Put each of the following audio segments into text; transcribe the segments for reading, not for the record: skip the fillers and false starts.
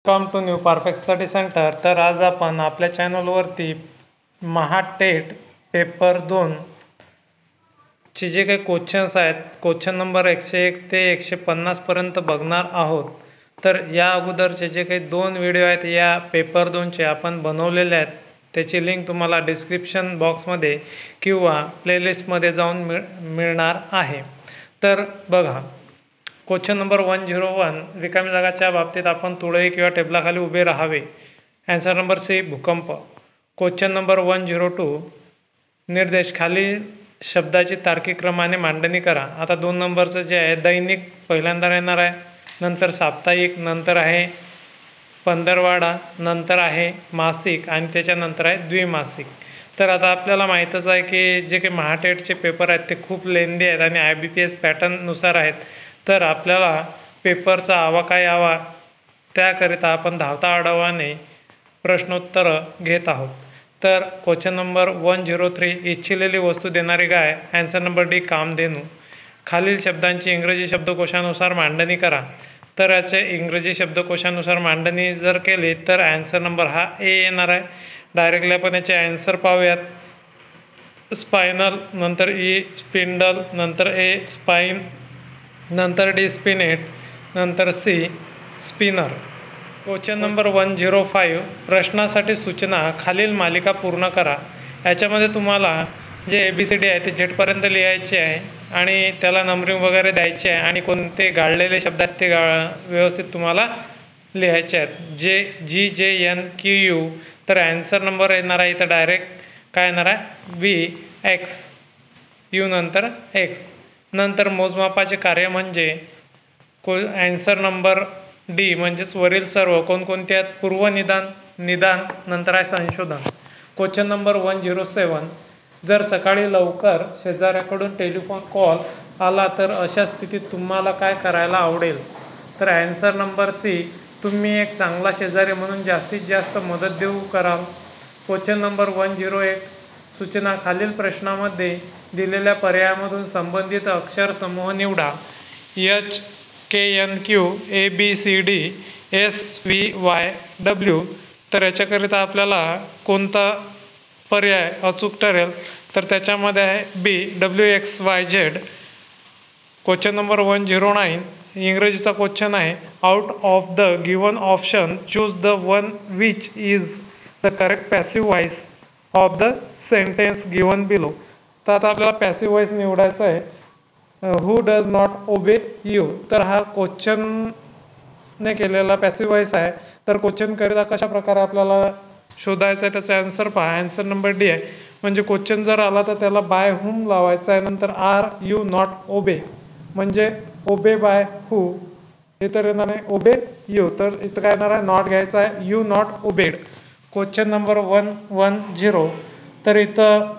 Welcome to new perfect study centre. तर आज आपण आपल्या चॅनलवरती महाटेट पेपर 2 चे जे काही क्वेश्चन्स आहेत, क्वेश्चन नंबर 101 ते 150 पर्यंत बघणार आहोत। तर या अगोदरचे जे काही 2 व्हिडिओ आहेत या पेपर 2 चे आपण बनवलेले आहेत, त्याची लिंक तुम्हाला डिस्क्रिप्शन बॉक्समध्ये किंवा प्लेलिस्टमध्ये जाऊन मिळणार आहे। तर बघा, क्वेश्चन नंबर 101, रिकामी जागाच्या बाबतीत आपण तुळई किंवा टेबलाखाली उभे राहावे। आन्सर नंबर सी, भूकंप। क्वेश्चन नंबर 102, निर्देश, खाली शब्दाची तार्किक क्रमाने मांडणी करा। आता 2 नंबरचं जे आहे दैनिक पहिल्यांदा येणार आहे, नंतर साप्ताहिक, नंतर आहे पंधरवाडा, नंतर आहे मासिक आणि त्याच्यानंतर आहे द्विमासिक। तर आता आपल्याला माहीतच आहे की जे काही महाटेटचे पेपर आहेत ते खूप लेंदी आहेत आणि IBPS पॅटर्ननुसार आहेत। तर आपल्याला पेपरचा आवाका यावा त्याकरिता आपण धावता आढावाने प्रश्नोत्तर घेत आहोत। तर क्वेश्चन नंबर 103, इच्छिलेली वस्तू देणारी गाय। Answer number D, Kamadhenu. खालील शब्दांची इंग्रजी शब्दकोशानुसार मांडणी करा। तर याचे इंग्रजी शब्दकोशानुसार मांडणी जर केली तर आन्सर नंबर हा ए येणार आहे। डायरेक्टली आपण याचे आन्सर पाहूयात। स्पायनल, नंतर ई स्पिंडल, नंतर ए स्पाइन, नंतर डी स्पिनेट, नंतर सी स्पिनर। क्वेश्चन नंबर 105, प्रश्नासाठी सूचना, खालील मालिका पूर्ण करा। याच्यामध्ये तुम्हाला जे ABCD आहे ते जेटपर्यंत लिहायचे आहे आणि त्याला नंबरिंग वगैरे द्यायचे आहे आणि कोणते गाळलेले शब्द आहेत ते व्यवस्थित तुम्हाला लिहायचे आहेत। GJNQU, तर आन्सर नंबर येणार आहे इथं डायरेक्ट काय येणार आहे, बी एक्स, यू नंतर एक्स। नंतर मोजमापाचे कार्य म्हणजे आन्सर नंबर डी म्हणजेच वरील सर्व कोणकोणते आहेत, पूर्वनिदान, निदान, नंतर आहे संशोधन। क्वेश्चन नंबर 107, जर सकाळी लवकर शेजाऱ्याकडून टेलिफोन कॉल आला तर अशा स्थितीत तुम्हाला काय करायला आवडेल? तर आन्सर नंबर सी, तुम्ही एक चांगला शेजारी म्हणून जास्तीत जास्त मदत देऊ कराल। क्वेश्चन नंबर 108, सूचना, खालील प्रश्नामध्ये दिलेल्या पर्यायामधून संबंधित अक्षर समूह निवडा। HKNQ ABCD SVYW, तर याच्याकरिता आपल्याला कोणता पर्याय अचूक ठरेल? तर त्याच्यामध्ये आहे बी WXYZ। क्वेश्चन नंबर 109, इंग्रजीचा क्वेश्चन आहे, out of the given option choose the one which is the correct passive voice of the sentence given below. तर आता आपल्याला पॅसिव्ह व्हॉइस निवडायचं आहे, who does not obey you. तर हा क्वेश्चनने केलेला पॅसिव्ह व्हॉइस आहे। तर क्वेश्चन करिता कशा प्रकारे आपल्याला शोधायचं आहे त्याचा आन्सर पहा। आन्सर नंबर डी आहे, म्हणजे क्वेश्चन जर आला तर त्याला बाय हुम लावायचं आहे, नंतर आर यू नॉट ओबे, म्हणजे ओबे बाय हू, हे तर येणार आहे ओबे यू, तर इथं काय येणार आहे, नॉट घ्यायचा आहे, you not obeyed. Question number 110, तर इथं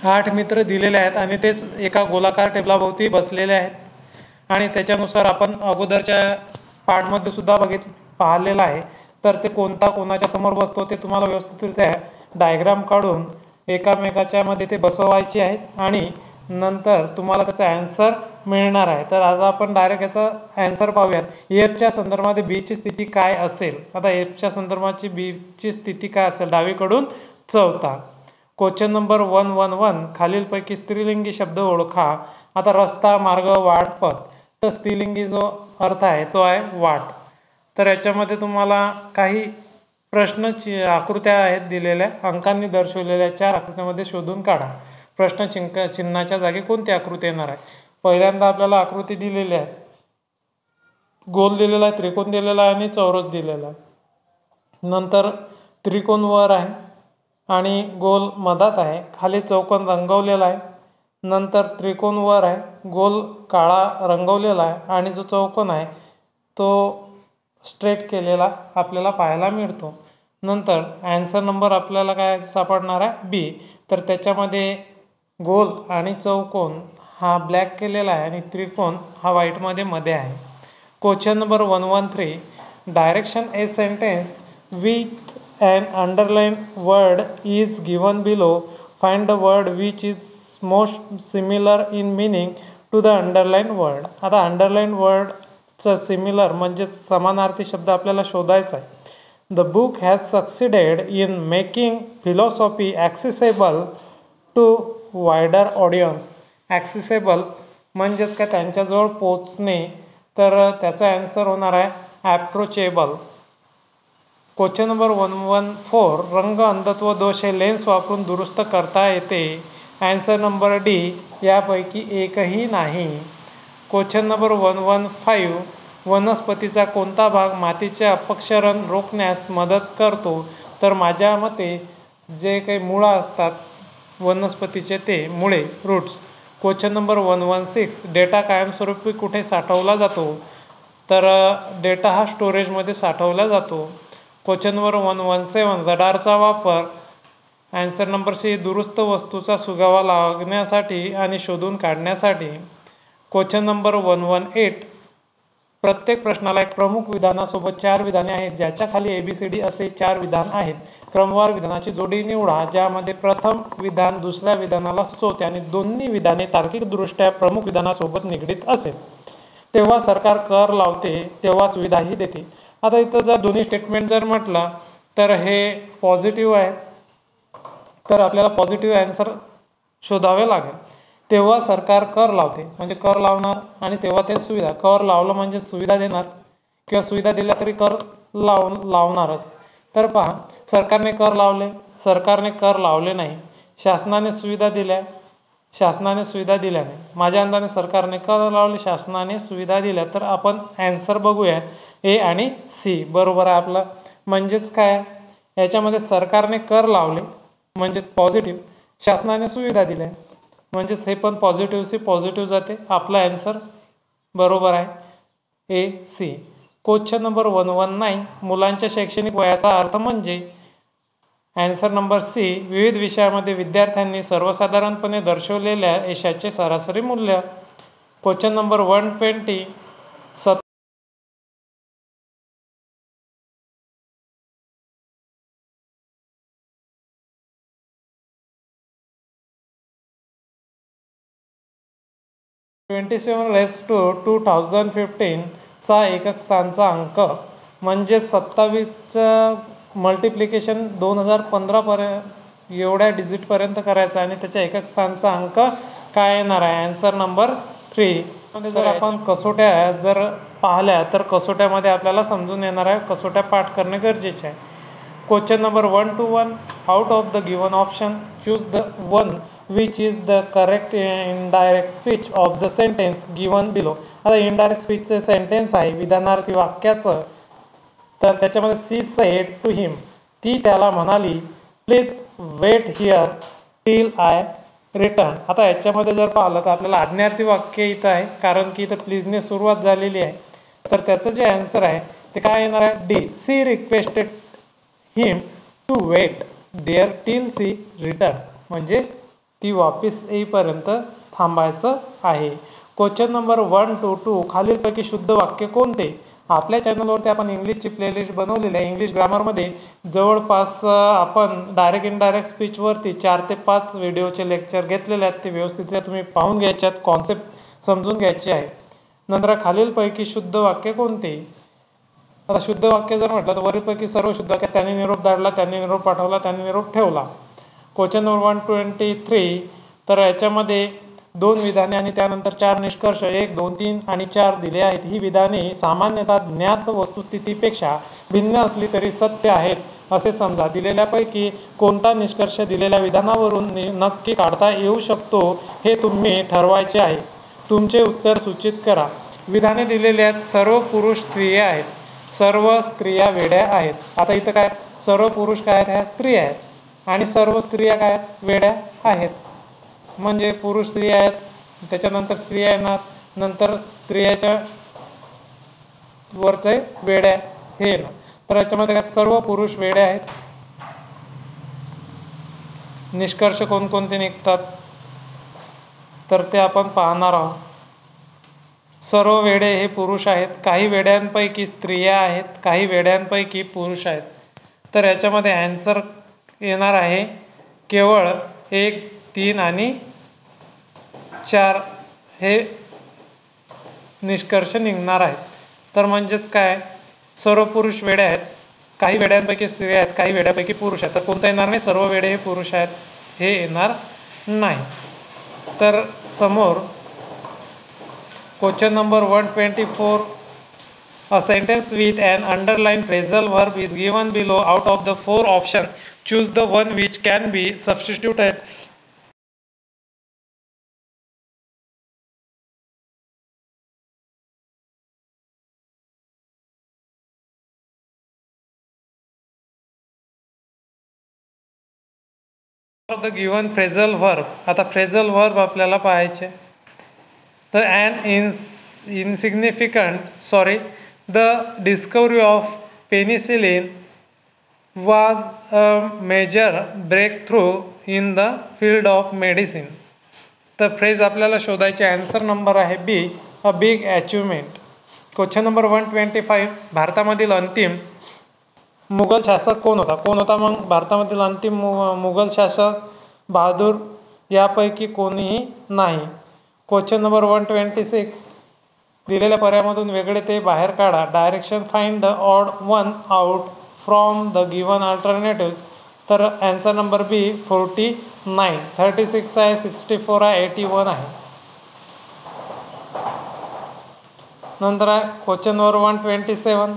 8 मित्र दिलेले आहेत आणि तेच एका गोलाकार टेबलाभोवती बसलेले आहेत आणि त्याच्यानुसार आपण अगोदरच्या पार्टमध्ये सुद्धा पाहिलेलं आहे। तर ते कोणता कोणाच्या समोर बसतो ते तुम्हाला व्यवस्थितरित्या डायग्राम काढून एकामेकाच्या मध्ये ते बसवायचे आहेत आणि नंतर तुम्हाला त्याचा आन्सर मिळणार आहे। तर आता आपण डायरेक्ट याचा आन्सर पाहूयात। एफच्या संदर्भामध्ये बीची स्थिती काय असेल? आता एफच्या संदर्भाची बीची स्थिती काय असेल? डावीकडून चौथा। क्वेश्चन नंबर 111, खालीलपैकी स्त्रीलिंगी शब्द ओळखा। आता रस्ता, मार्ग, वाट, पथ, तर स्त्रीलिंगी जो अर्थ आहे तो आहे वाट। तर याच्यामध्ये तुम्हाला काही प्रश्नची आकृत्या आहेत दिलेल्या, अंकांनी दर्शवलेल्या 4 आकृत्यांमध्ये शोधून काढा। प्रश्न चिन्हाच्या जागी कोणती आकृती येणार आहे? पहिल्यांदा आपल्याला आकृती दिलेली आहे, गोल दिलेला आहे, त्रिकोण दिलेला आहे आणि चौरस दिलेला आहे। नंतर त्रिकोण वर आहे आणि गोल मधात आहे, खाली चौकोन रंगवलेला आहे, नंतर त्रिकोण वर आहे, गोल काळा रंगवलेला आहे आणि जो चौकोन आहे तो स्ट्रेट केलेला आपल्याला पाहायला मिळतो। नंतर आन्सर नंबर आपल्याला काय सापडणार आहे, बी। तर त्याच्यामध्ये गोल आणि चौकोन हा ब्लॅक केलेला आहे आणि त्रिकोण हा व्हाईटमध्ये मध्ये आहे। Question number 113, direction A sentence with an underlined word is given below. Find the word which is most similar in meaning to the underlined word. आता underlined word चं सिमिलर म्हणजे समानार्थी शब्द आपल्याला शोधायचा आहे। The book has succeeded in making philosophy accessible to wider audience. Accessible म्हणजेच काय त्यांच्याजवळ पोचणे, तर त्याचा ॲन्सर होणार आहे ॲप्रोचेबल। क्वेश्चन नंबर 114 रंग अंधत्व दोष हे लेन्स वापरून दुरुस्त करता येते। ॲन्सर नंबर डी यापैकी एकही नाही। क्वेश्चन नंबर 115 वनस्पतीचा कोणता भाग मातीचे अपक्षरण रोखण्यास मदत करतो? तर माझ्या मते जे काही मुळा असतात वनस्पतीचे ते मुळे, रूट्स। क्वेश्चन नंबर 116 डेटा कायमस्वरूपी कुठे साठवला जातो? तर डेटा हा स्टोरेजमध्ये साठवला जातो। क्वेश्चन नंबर 117 रडारचा वापर ॲन्सर नंबर सी दुरुस्त वस्तूचा सुगावा लागण्यासाठी आणि शोधून काढण्यासाठी। क्वेश्चन नंबर 118 प्रत्येक प्रश्नाला एक प्रमुख विधानासोबत 4 विधाने आहेत, ज्याच्या खाली ABCD असे 4 विधान आहेत। क्रमवार विधानाची जोडी निवडा ज्यामध्ये प्रथम विधान दुसऱ्या विधानाला सुचवते आणि दोन्ही विधाने तार्किकदृष्ट्या प्रमुख विधानासोबत निगडीत असेल। तेव्हा सरकार कर लावते तेव्हा सुविधाही देते। आता इथं जर दोन्ही स्टेटमेंट जर म्हटलं तर हे पॉझिटिव्ह आहे, तर आपल्याला पॉझिटिव्ह ॲन्सर शोधावे लागेल। तेव्हा सरकार कर लावते म्हणजे कर लावणार आणि तेव्हा ते सुविधा, कर लावलं म्हणजे सुविधा देणार किंवा सुविधा दिल्या तरी कर लावणारच। तर पहा सरकारने कर लावले, सरकारने कर लावले नाही, शासनाने सुविधा दिल्या, शासनाने सुविधा दिल्या नाही। माझ्या अंदाने सरकारने कर लावले, शासनाने सुविधा दिल्या, तर आपण ॲन्सर बघूया ए आणि सी बरोबर आहे आपलं। म्हणजेच काय याच्यामध्ये सरकारने कर लावले म्हणजेच पॉझिटिव्ह, शासनाने सुविधा दिल्या म्हणजेच हे पण पॉझिटिव्ह सी पॉझिटिव्ह जाते, आपला ॲन्सर बरोबर आहे ए सी। क्वेश्चन नंबर 119 मुलांच्या शैक्षणिक वयाचा अर्थ म्हणजे ॲन्सर नंबर सी विविध विषयामध्ये विद्यार्थ्यांनी सर्वसाधारणपणे दर्शवलेल्या यशाचे सरासरी मूल्य। क्वेश्चन नंबर 120 27 चा एकक स्थानचा अंक म्हणजे 27चं मल्टिप्लिकेशन 2015 एवढ्या डिजिटपर्यंत करायचं आणि त्याच्या एकक स्थानचा अंक काय येणार आहे? ॲन्सर नंबर 3 मध्ये जर आपण कसोट्या जर पाहिल्या तर कसोट्यामध्ये आपल्याला समजून येणार आहे, कसोट्या पाठ करणे गरजेचे आहे। Question number 121 out of the given option choose the one which is the correct indirect speech of the sentence given below. आता इनडायरेक्ट स्पीचचे सेंटेन्स आहे विधानार्थी वाक्याचं, तर त्याच्यामध्ये सी सेड टू हिम, ती त्याला म्हणाली please wait here till I return. आता याच्यामध्ये जर पाहिलं तर आपल्याला आज्ञार्थी वाक्य इथं आहे, कारण की इथं प्लीजने सुरुवात झालेली आहे, तर त्याचं जे ॲन्सर आहे ते काय येणार आहे D. She requested him to wait there till she return, म्हणजे ती वापिस येईपर्यंत थांबायचं आहे। क्वेश्चन नंबर 122 खालीलपैकी शुद्ध वाक्य कोणते? आपल्या चॅनलवरती आपण इंग्लिशची प्लेलिस्ट बनवलेली आहे। इंग्लिश ग्रामरमध्ये जवळपास आपण डायरेक्ट इनडायरेक्ट स्पीचवरती 4 ते 5 व्हिडिओचे लेक्चर घेतलेले आहेत, ते व्यवस्थितरित्या तुम्ही पाहून घ्यायचे आहेत, कॉन्सेप्ट समजून घ्यायची आहे। नंतर खालीलपैकी शुद्ध वाक्य कोणते? आता शुद्ध वाक्य जर म्हटलं तर वरीलपैकी सर्व शुद्ध वाक्य त्यांनी निरोप धाडला, त्यांनी निरोप पाठवला, त्यांनी निरोप ठेवला। क्वेश्चन नंबर 123 तर याच्यामध्ये 2 विधाने आणि त्यानंतर 4 निष्कर्ष 1, 2, 3 आणि 4 दिले आहेत। ही विधाने सामान्यतः ज्ञात वस्तुस्थितीपेक्षा भिन्न असली तरी सत्य आहेत असे समजा। दिलेल्यापैकी कोणता निष्कर्ष दिलेल्या विधानावरून नक्की काढता येऊ शकतो हे तुम्ही ठरवायचे आहे। तुमचे उत्तर सूचित करा। विधाने दिलेले आहेत सर्व पुरुष स्त्रिया आहेत, सर्व स्त्रिया वेड्या आहेत। आता इथं काय सर्व पुरुष काय आहेत, ह्या स्त्रिया आहेत आणि सर्व स्त्रिया काय वेड्या आहेत, म्हणजे पुरुष स्त्रिया आहेत, त्याच्यानंतर स्त्रिया येणार, नंतर स्त्रियाच्या वरचे वेड्या हे येणार, तर याच्यामध्ये काय सर्व पुरुष वेड्या आहेत। निष्कर्ष कोणकोणते निघतात तर ते आपण पाहणार आहोत। सर्व वेडे हे पुरुष आहेत, काही वेड्यांपैकी स्त्रिया आहेत, काही वेड्यांपैकी पुरुष आहेत, तर याच्यामध्ये ॲन्सर येणार आहे केवळ 1, 3 आणि 4 हे निष्कर्ष निघणार आहेत। तर म्हणजेच काय, सर्व पुरुष वेडे आहेत, काही वेड्यांपैकी स्त्रिया आहेत, काही वेड्यापैकी पुरुष आहेत. तर कोणतं येणार नाही, सर्व वेडे हे पुरुष आहेत हे येणार नाही. तर समोर question number 124, a sentence with an underlined phrasal verb is given below. Out of the 4 options, choose the one which can be substituted. of the given phrasal verb. आता phrasal verb आपल्याला पाहायचे. तर the discovery of penicillin was a major breakthrough in the field of medicine. तर phrase आपल्याला शोधायचे. Answer number आहे B, a big achievement. Question number 125, भारतामधील अंतिम मुघल शासक कोण होता? मग भारतामधील अंतिम मुघल शासक बहादूर यापैकी कोणीही नाही. क्वेश्चन नंबर 126, दिलेल्या पर्यायामधून वेगळे ते बाहेर काढा. Direction find the odd one out from the given alternatives. तर आन्सर नंबर बी 49, 36 आहे, 64 आहे, 81 आहे. नंतर आहे क्वेश्चन नंबर 127,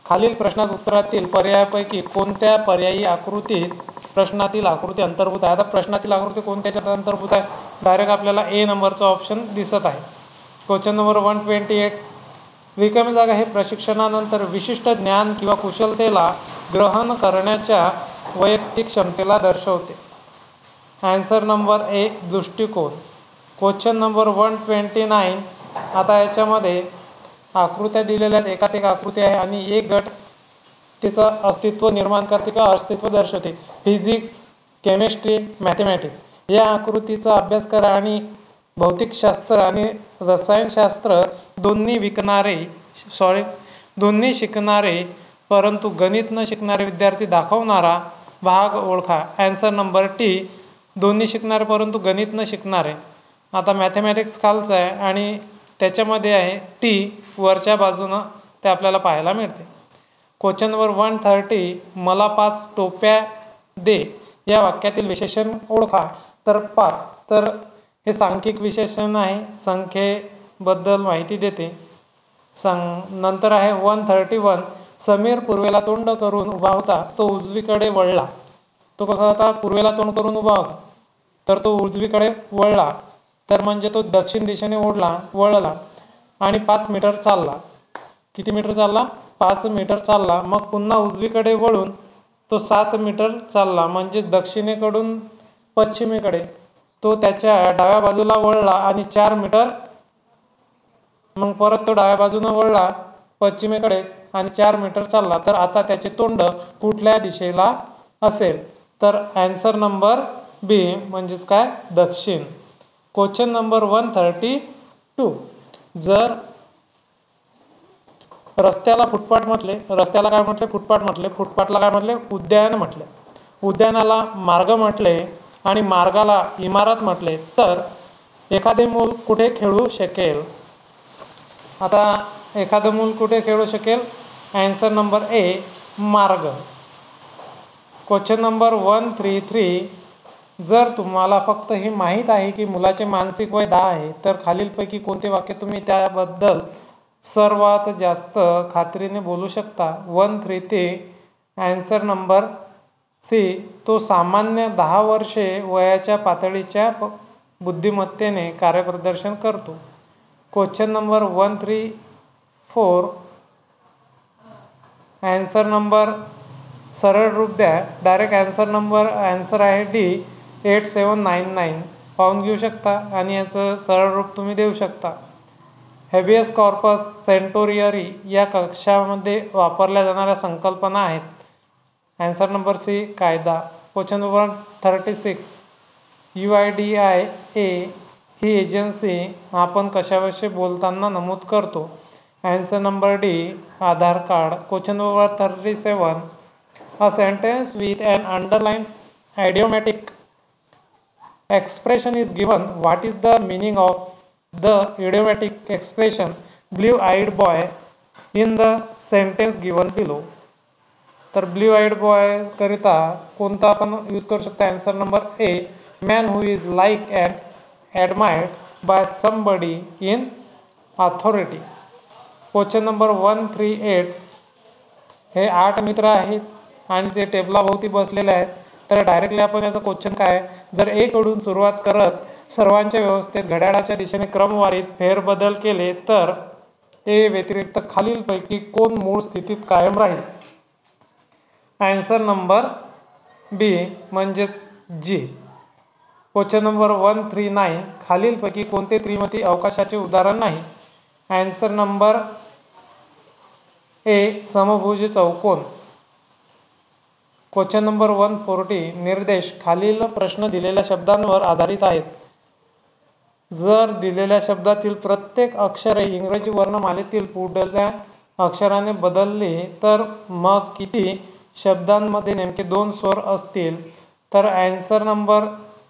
खालील प्रश्नात उत्तरातील पर्यायापैकी कोणत्या पर्यायी आकृतीत प्रश्नातील आकृती अंतर्भूत आहे? आता प्रश्नातील आकृती कोणत्याच्यात अंतर्भूत आहे? डायरेक्ट आपल्याला ए नंबरचा ऑप्शन दिसत आहे. क्वेश्चन नंबर 128, रिकामी जागा हे प्रशिक्षणानंतर विशिष्ट ज्ञान किंवा कुशलतेला ग्रहण करण्याच्या वैयक्तिक क्षमतेला दर्शवते. आन्सर नंबर ए, दृष्टिकोन. क्वेश्चन नंबर 129, आता याच्यामध्ये आकृत्या दिलेल्या आहेत, एकात एक आकृती आहे आणि एक गट तिचं अस्तित्व निर्माण करते किंवा अस्तित्व दर्शवते. फिजिक्स, केमिस्ट्री, मॅथमॅटिक्स या आकृतीचा अभ्यास करा आणि भौतिकशास्त्र आणि रसायनशास्त्र दोन्ही शिकणारे परंतु गणित न शिकणारे विद्यार्थी दाखवणारा भाग ओळखा. आन्सर नंबर टी, दोन्ही शिकणारे परंतु गणित न शिकणारे. आता मॅथमॅटिक्स खालचं आहे आणि त्याच्यामध्ये आहे टी वरच्या बाजूनं, ते आपल्याला पाहायला मिळते. क्वेश्चन नंबर 130, मला 5 टोप्या दे या वाक्यातील विशेषण ओळखा. तर 5, तर हे सांख्यिक विशेषण आहे, संख्येबद्दल माहिती देते. नंतर आहे 131, समीर पूर्वेला तोंड करून उभा होता, तो उजवीकडे वळला. तो कसा होता? पूर्वेला तोंड करून उभा होता, तर तो उजवीकडे वळला, तर म्हणजे तो दक्षिण दिशेने वळला आणि 5 मीटर चालला. किती मीटर चालला? 5 मीटर चालला. मग पुन्हा उजवीकडे वळून तो 7 मीटर चालला, म्हणजे दक्षिणेकडून पश्चिमेकडे तो त्याच्या डाव्या बाजूला वळला आणि 4 मीटर. मग परत तो डाव्या बाजूने वळला पश्चिमेकडेच आणि 4 मीटर चालला. तर आता त्याचे तोंड कुठल्या दिशेला असेल? तर आन्सर नंबर बी, म्हणजेच काय, दक्षिण. क्वेश्चन नंबर 132, जर रस्त्याला फुटपाथ म्हटले, रस्त्याला काय म्हटले? फुटपाथ म्हटले. फुटपाथला काय म्हटले? उद्यान म्हटले. उद्यानाला मार्ग म्हटले आणि मार्गाला इमारत म्हटले. तर एखादे मूल कुठे खेळू शकेल? आता एखादं मूल कुठे खेळू शकेल? आन्सर नंबर ए, मार्ग. क्वेश्चन नंबर 133, जर तुम्हाला फक्त हे माहीत आहे की मुलाचे मानसिक वय 10 आहे, तर खालीलपैकी कोणते वाक्य तुम्ही त्याबद्दल सर्वात जास्त खात्रीने बोलू शकता? 133, आन्सर नंबर सी, तो सामान्य 10 वर्षे वयाच्या पातळीच्या बुद्धिमत्तेने कार्यप्रदर्शन करतो. क्वेश्चन नंबर 134, आन्सर नंबर सरळ रूप द्या. डायरेक्ट आन्सर आहे डी, 8799 पाहून घेऊ शकता आणि याचं सरळ रूप तुम्ही देऊ शकता. हेबियस कॉर्पस सेंटोरियरी या कक्षामध्ये वापरल्या जाणाऱ्या संकल्पना आहेत. आन्सर नंबर सी, कायदा. क्वेश्चन नंबर 36, UIDIA ही एजन्सी आपण कशाविषयी बोलताना नमूद करतो? Answer number D, Aadhaar card. Question number 37, a sentence with an underline idiomatic expression is given. What is the meaning of the idiomatic expression blue-eyed boy in the sentence given below. तर blue eyed boy करिता कोणता आपण use करू शकतो? Answer number A, man who is like and ॲडमायर्ड by somebody in authority. Question number 138, हे 8 मित्र आहेत आणि ते टेबलाभोवती बसलेले आहेत. तर डायरेक्टली आपण याचा क्वेश्चन काय, जर ए कडून सुरुवात करत सर्वांच्या व्यवस्थेत घड्याळाच्या दिशेने क्रमवारीत फेरबदल केले तर ए व्यतिरिक्त खालीलपैकी कोण मूळ स्थितीत कायम राहील? आन्सर नंबर बी म्हणजेच जी. क्वेश्चन नंबर 139, खालीलपैकी कोणते त्रिमितीय अवकाशाचे उदाहरण नाही? आन्सर नंबर ए, समभुज चौकोन. क्वेश्चन नंबर 140, निर्देश खालील प्रश्न दिलेल्या शब्दांवर आधारित आहेत. जर दिलेल्या शब्दातील प्रत्येक अक्षरे इंग्रजी वर्णमालेतील पुढल्या अक्षराने बदलली तर मग किती शब्दांमध्ये नेमके 2 स्वर असतील? तर आन्सर नंबर,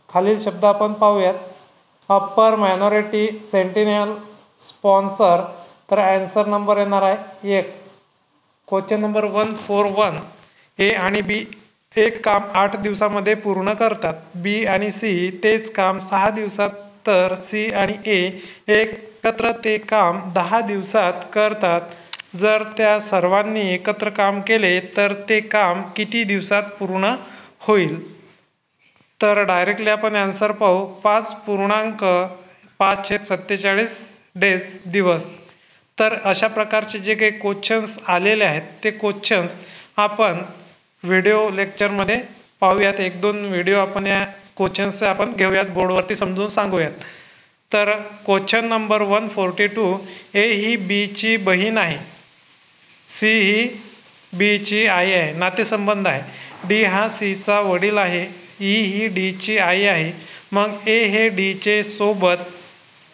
खालील शब्द आपण पाहूयात. Upper minority, sentinel, sponsor. तर आन्सर नंबर येणार आहे 1. क्वेश्चन नंबर 141, ए आणि बी एक काम 8 दिवसामध्ये पूर्ण करतात. बी आणि सी तेच काम 6 दिवसात, तर सी आणि ए एकत्र ते काम 10 दिवसात करतात. जर त्या सर्वांनी एकत्र काम केले तर ते काम किती दिवसात पूर्ण होईल? तर डायरेक्टली आपण आन्सर पाहू. 5.5/47 डेज, दिवस. तर अशा प्रकारचे जे काही क्वेश्चन्स आलेले आहेत ते क्वेश्चन्स आपण व्हिडिओ लेक्चरमध्ये पाहूयात. 1-2 व्हिडिओ आपण या क्वेश्चन्सचे आपण घेऊयात, बोर्डवरती समजून सांगूयात. तर क्वेश्चन नंबर 142, ए ही बीची बहीण आहे, सी ही बीची आई आहे, नातेसंबंध आहे. डी हा सीचा वडील आहे, ई ही डीची आई आहे. मग ए हे डीचे सोबत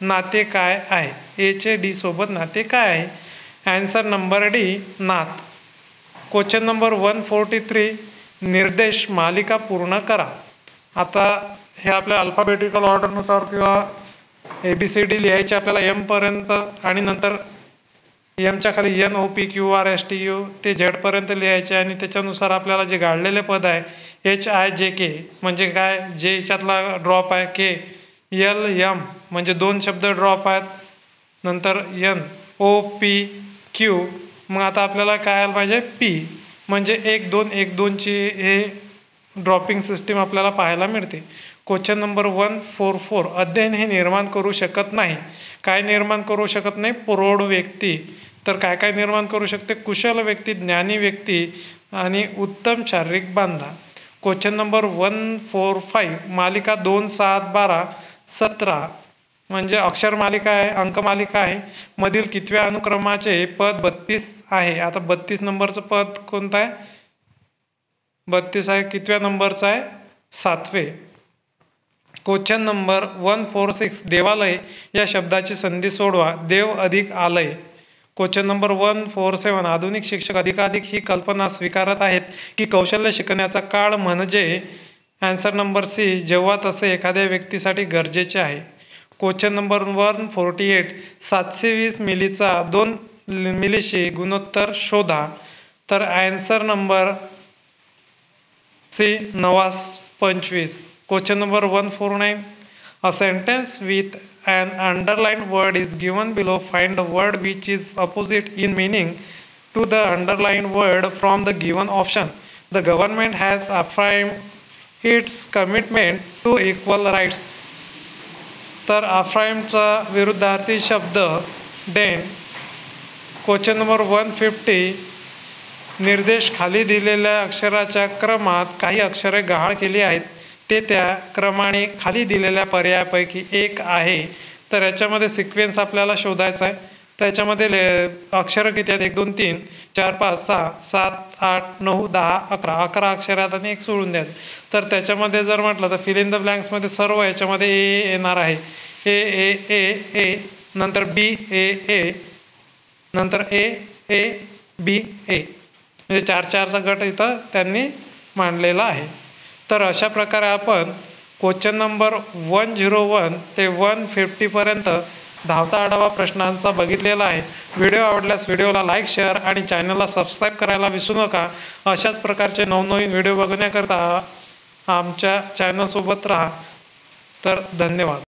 नाते काय आहे? एचे डी सोबत नाते काय आहे? आन्सर नंबर डी, नात. क्वेश्चन नंबर 143, निर्देश मालिका पूर्ण करा. आता हे आपल्या अल्फाबेटिकल ऑर्डरनुसार किंवा ABCD लिहायचे आपल्याला एमपर्यंत आणि नंतर एमच्या खाली NOPQRSTU ते झेडपर्यंत लिहायचे आणि त्याच्यानुसार आपल्याला जे गाळलेले पद आहे HIJK म्हणजे काय, जे याच्यातला ड्रॉप आहे, KLM म्हणजे 2 शब्द ड्रॉप आहेत, नंतर NOPQ. मग आता आपल्याला काय आलं पाहिजे, P म्हणजे 1-2-1-2ची हे ड्रॉपिंग सिस्टीम आपल्याला पाहायला मिळते. क्वेश्चन नंबर 144, अध्ययन हे निर्माण करू शकत नाही. काय निर्माण करू शकत नाही? प्रौढ व्यक्ती. तर काय काय निर्माण करू शकते? कुशल व्यक्ती, ज्ञानी व्यक्ती आणि उत्तम शारीरिक बांधा. क्वेश्चन नंबर 145, मालिका 2, 7, 12, 17 म्हणजे अक्षर मालिका आहे, अंकमालिका आहे. मधील कितव्या अनुक्रमाचे पद 32 आहे? आता 32 नंबरचं पद कोणतं आहे? 32 आहे. कितव्या नंबरचं आहे? 7वे. क्वेश्चन नंबर 146, देवालय या शब्दाची संधी सोडवा. देव अधिक आलय. क्वेश्चन नंबर 147, आधुनिक शिक्षक अधिकाधिक ही कल्पना स्वीकारत आहेत की कौशल्य शिकण्याचा काळ म्हणजे? आन्सर नंबर सी, जेव्हा तसे एखाद्या व्यक्तीसाठी गरजेचे आहे. क्वेश्चन नंबर 148, 720 मिलीचा 2 मिलीशी गुणोत्तर शोधा. तर answer number C, 9/25. Question number 149, a sentence with an underlined word is given below. Find the word which is opposite in meaning to the underlined word from the given option. The government has affirmed its commitment to equal rights. तर affirmचा विरुद्धार्थी शब्द Den. Question number 150, निर्देश खाली दिलेल्या अक्षराच्या क्रमात काही अक्षरे गहाळ केली आहेत, ते त्या क्रमाने खाली दिलेल्या पर्यायापैकी एक आहे. तर याच्यामध्ये सिक्वेन्स आपल्याला शोधायचा आहे. त्याच्यामध्ये अक्षरं किती आहेत? 1 2 3 4 5 6 7 8 9 10 11 11 अक्षरात आणि एक सोडून द्यायचं. तर त्याच्यामध्ये जर म्हटलं तर फिल इन द ब्लँक्समध्ये सर्व याच्यामध्ये ए येणार आहे. ए ए ए ए नंतर बी ए ए नंतर ए ए बी ए म्हणजे 4-4चा गट इथं त्यांनी मांडलेला आहे. तर अशा प्रकारे आपण क्वेश्चन नंबर 101 ते 150 पर्यंत धावता आढावा प्रश्नांचा बघितलेला आहे. व्हिडिओ आवडल्यास व्हिडिओला लाईक, शेअर आणि चॅनलला सबस्क्राईब करायला विसरू नका. अशाच प्रकारचे नवनवीन व्हिडिओ बघण्याकरता आमच्या चॅनलसोबत राहा. तर धन्यवाद.